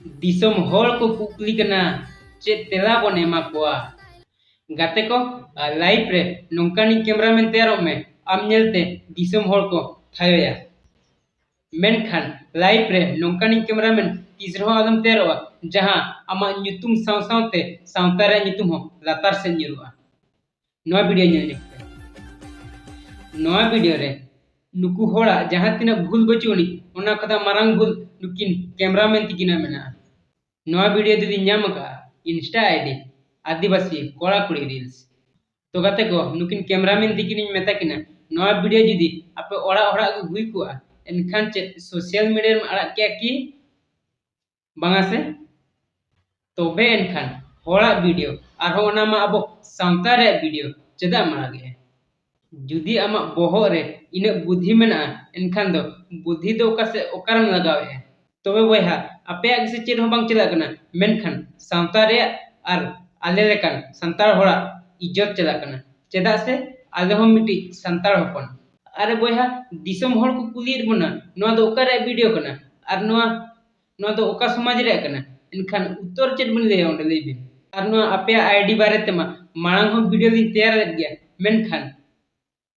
दिसम hall को कुकली कना चे तेला बन एमा कोआ गाते को लाइव रे नोंकानी कैमरामैन तैयारो में आम नेलते दिसम हॉल को थायोया मेनखान लाइव रे नोंकानी कैमरामैन तीसरो आलम तैयारोआ जहां आमा ᱧᱩᱛᱩᱢ साव सावते सावता रे ᱧᱩᱛᱩम हो लातार से ᱧᱩᱨᱩआ नोआ वीडियो नेल नेक्ते नोआ वीडियो रे नुकु होड़ा जहां तिना भूल बचुनी ओना कदा मारांग भूल नुकिन कैमरामैन तिकिना मेना नोआ वीडियो जुदी ᱧᱟᱢ का इंस्टा आईडी आदिवासी कोड़ा कुड़ी रील्स तो गाते को नुकिन कैमरामैन तिकिन मेता किना नोआ वीडियो जुदी आपे ओड़ा ओड़ा हुई कुआ एनखान चे सोशल मीडिया में अड़ा क्या की बांगा से तोबे एनखान होड़ा वीडियो आरो ओना मा अबो सावता रे वीडियो चेदा मागे जुदी आमा बोहो रे इने बुद्धि मेना एनखान दो बुद्धि दो ओकासे ओकारम लगावे तोबे बयहा आपे से चेद हो बांग चला कना मेनखान सावता रे आर आले लेकान संतार होड़ा इज्जत चला कना चेदा से आले हो मिटी संतार होपन अरे बयहा दिसम होड़ को कुलीर बना नोआ दो ओकारे वीडियो कना आर नोआ नोआ दो ओका समाज रे कना एनखान उत्तर चेद बन ले ओंडे ले बिन आर नोआ आपे आईडी बारे तेमा मांग हो वीडियो दिन तैयार ले गया मेनखान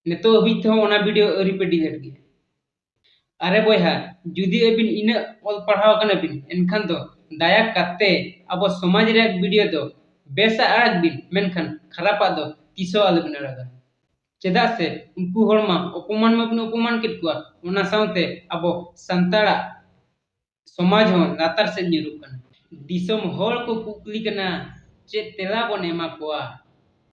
नेतो अभी तो ओना वीडियो अरी पे डिलीट गया अरे बयहा जुदी अबिन इना ऑल पढ़ाव कना बिन एनखान दो दाया काते अब समाज रे वीडियो दो बेसा आड़क बिन मेनखान खरापा दो तिसो आलबिन आड़गा चेदा से उनको होड़मा अपमान में अपमान कित कुआ ओना सावते अब संताड़ा समाज हो लातार से ᱧᱩᱨᱩᱜ कना दिसम होड़ को कुकली कना चे तेला बन एमा कोआ।